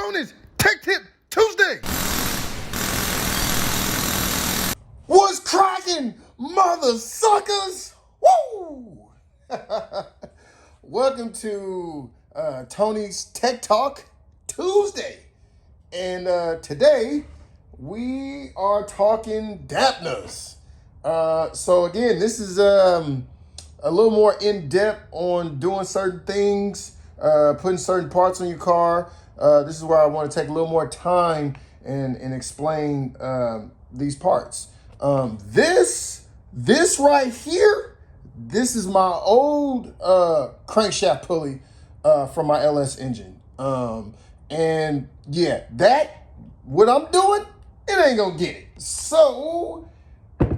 Tony's Tech Tip Tuesday. What's cracking, mother suckers? Woo! Welcome to Tony's Tech Talk Tuesday. And today we are talking dampeners. So again, this is a little more in-depth on doing certain things, putting certain parts on your car. This is where I want to take a little more time and explain these parts. This right here, this is my old crankshaft pulley from my LS engine. And yeah, what I'm doing, it ain't gonna get it. So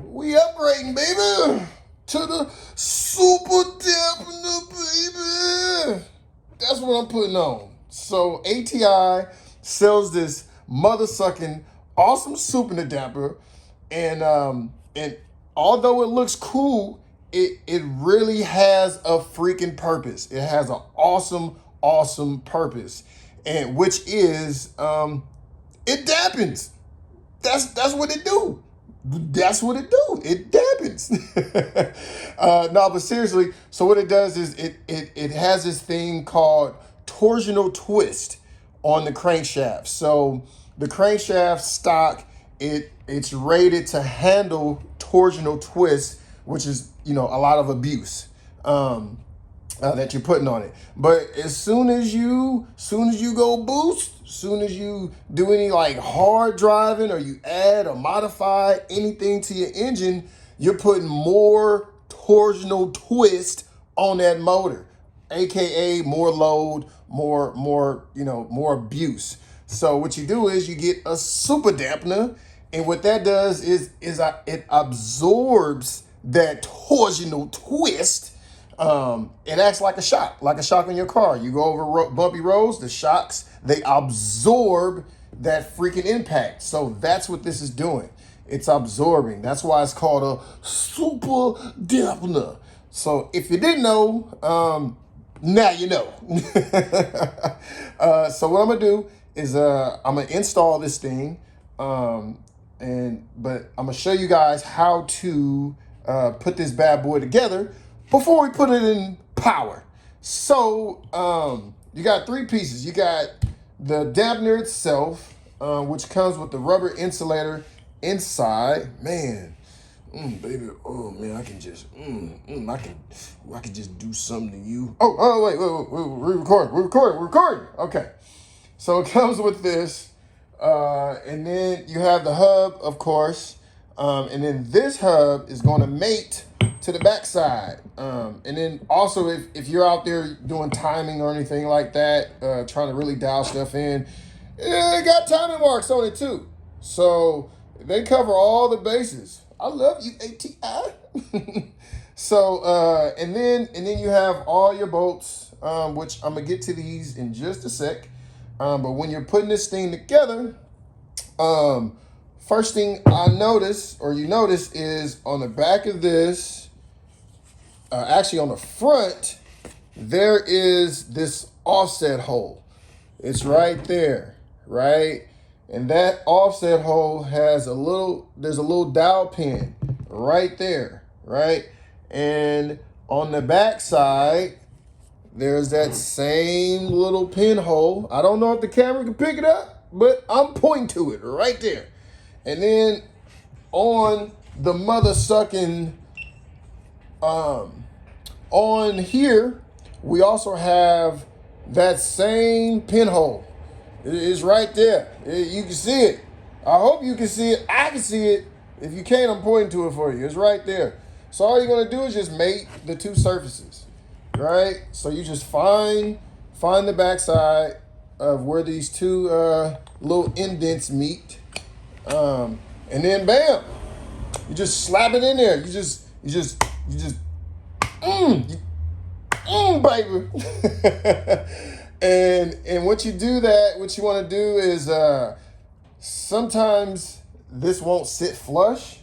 we upgrading, baby, to the super dampener, baby. That's what I'm putting on. So ATI sells this mother sucking awesome super damper, and although it looks cool, it really has a freaking purpose. It has an awesome purpose, and which is it dampens. That's what it do. That's what it do. It dampens. No, but seriously, so what it does is it has this thing called torsional twist on the crankshaft. So the crankshaft stock, it's rated to handle torsional twist, which is, a lot of abuse that you're putting on it. But as soon as you go boost, soon as you do any like hard driving or you add or modify anything to your engine, you're putting more torsional twist on that motor, aka more load, more abuse. So what you do is you get a super dampener, and what that does is it absorbs that torsional twist. It acts like a shock in your car. You go over bumpy roads, the shocks, they absorb that freaking impact. So that's what this is doing. It's absorbing. That's why it's called a super dampener. So if you didn't know, now you know. So what I'm gonna do is I'm gonna install this thing, but I'm gonna show you guys how to put this bad boy together before we put it in power. So you got three pieces. You got the dampener itself, which comes with the rubber insulator inside. Man, baby, oh man, I can just, I can just do something to you. Wait, we're recording. Okay, so it comes with this, and then you have the hub, of course, and then this hub is going to mate to the backside. And then also if you're out there doing timing or anything like that, trying to really dial stuff in, it got timing marks on it too. So they cover all the bases. I love you, ATI. So and then you have all your bolts, which I'm gonna get to these in just a sec. But when you're putting this thing together, first thing you notice is on the back of this, actually on the front, there is this offset hole. It's right there, right? And that offset hole has there's a little dowel pin right there, right? And on the back side, there's that same little pinhole. I don't know if the camera can pick it up, but I'm pointing to it right there. And then on the mother sucking, on here, we also have that same pinhole. It is right there. You can see it. I hope you can see it. I can see it. If you can't, I'm pointing to it for you. It's right there. So all you're gonna do is just mate the two surfaces, right? So you just find the backside of where these two little indents meet, and then bam, you just slap it in there. You just baby. and what you want to do is sometimes this won't sit flush,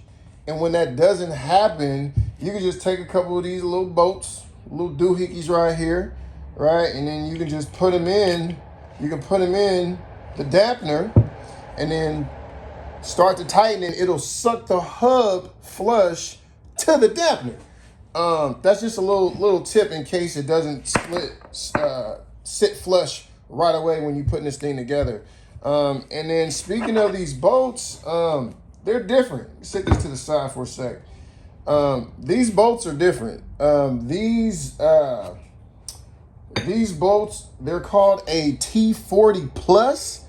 and when that doesn't happen, you can just take a couple of these little bolts, little doohickeys right here, right, and then you can just put them in. You can put them in the dampener and then start to tighten it, it'll suck the hub flush to the dampener. That's just a little tip in case it doesn't sit flush right away when you're putting this thing together. And then speaking of these bolts, they're different. Set this to the side for a sec. These bolts are different. These bolts, they're called a T40 plus,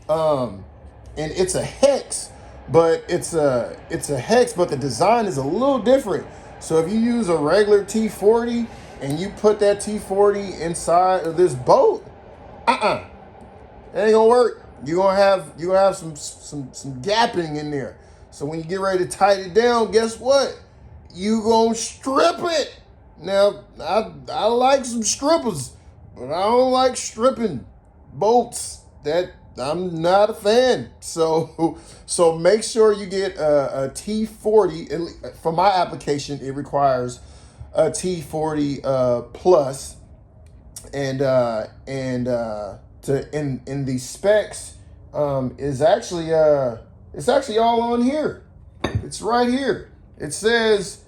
and it's a hex, but it's a hex, but the design is a little different. So if you use a regular T40 and you put that T40 inside of this bolt, it ain't gonna work. You're gonna have some gapping in there. So when you get ready to tighten it down, guess what? You gonna strip it. Now I like some strippers, but I don't like stripping bolts. That I'm not a fan. So make sure you get a T40. For my application, it requires a T40 plus, and in the specs is actually it's actually all on here. It's right here. It says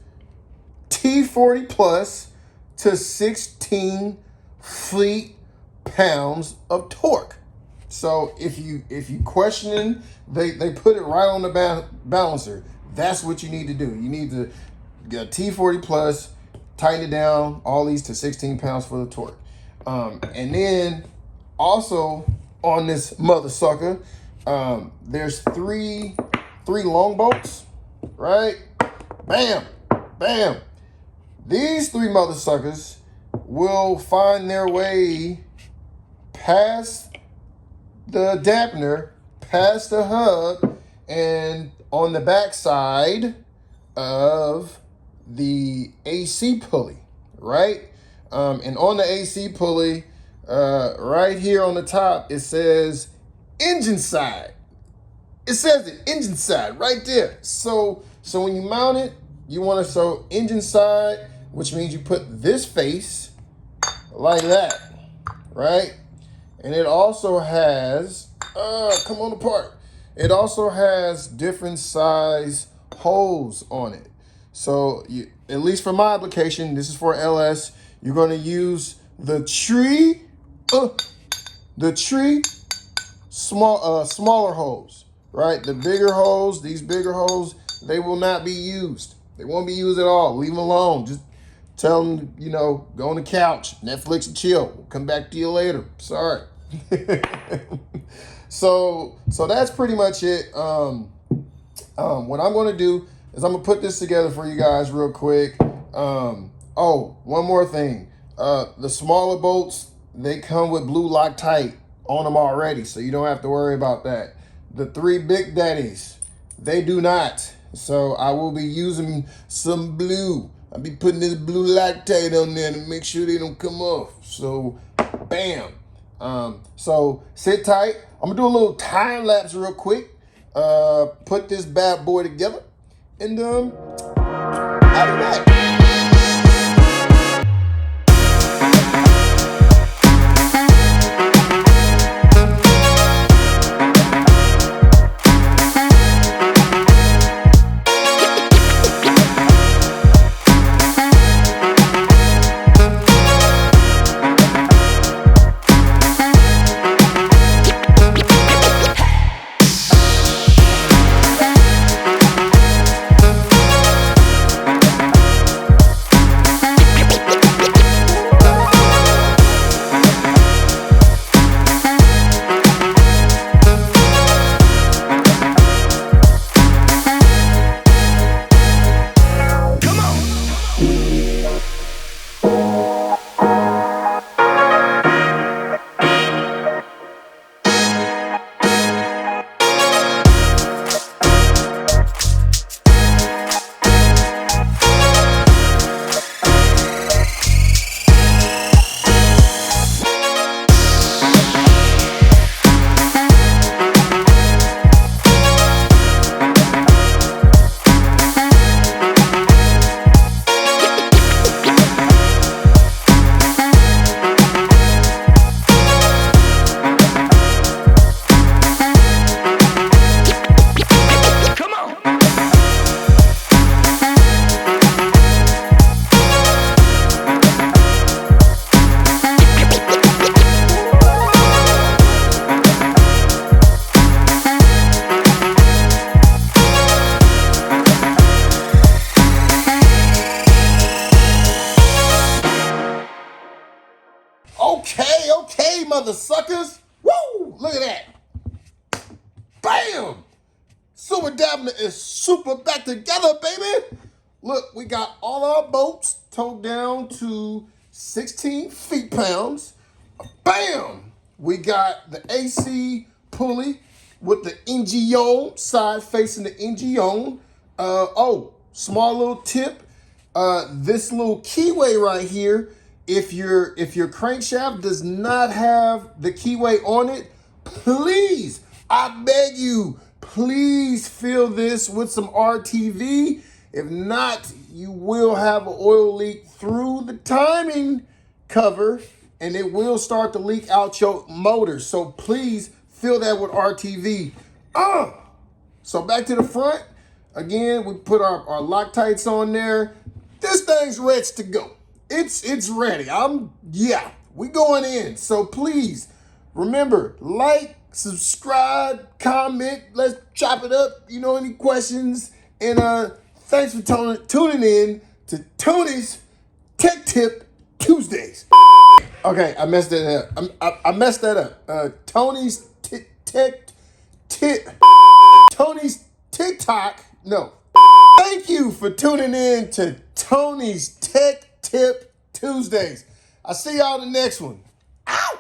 T40 plus to 16 feet-pounds of torque. So if you questioning, they put it right on the balancer. That's what you need to do. You need to get T40 plus, tighten it down, all these to 16 pounds for the torque. And then also on this mother sucker, there's three long bolts, right? Bam, bam. These three mother suckers will find their way past the dampener, past the hub, and on the back side of the AC pulley, right? And on the AC pulley, right here on the top, it says engine side. It says it, engine side, right there. So when you mount it, you want to show engine side, which means you put this face like that, right? And it also has, come on apart. It also has different size holes on it. So at least for my application, this is for LS, you're going to use the tree smaller holes, right? The bigger holes, these bigger holes, they will not be used. They won't be used at all. Leave them alone. Just tell them, go on the couch, Netflix and chill. We'll come back to you later. Sorry. So that's pretty much it. What I'm going to do is I'm going to put this together for you guys real quick. Oh, one more thing. The smaller bolts, they come with blue Loctite on them already, so you don't have to worry about that. The three big daddies, they do not. So I will be using some blue. I'll be putting this blue Loctite on there to make sure they don't come off. So, bam. So sit tight. I'm gonna do a little time lapse real quick. Put this bad boy together, and I'll be back. Super Damper is super back together, baby. Look, we got all our boats towed down to 16 feet-pounds. Bam! We got the AC pulley with the engine side facing the engine. Small little tip. This little keyway right here, if your crankshaft does not have the keyway on it, please, I beg you, please fill this with some RTV. If not, you will have an oil leak through the timing cover and it will start to leak out your motor. So please fill that with RTV. So back to the front. Again, we put our Loctites on there. This thing's ready to go. It's ready. We going in. So please remember, like, subscribe, comment. Let's chop it up. Any questions? And thanks for tuning in to Tony's Tech Tip Tuesdays. Okay, I messed that up. I messed that up. Tony's Tech Tip. Tony's TikTok. No. Thank you for tuning in to Tony's Tech Tip Tuesdays. I'll see y'all in the next one. Ow!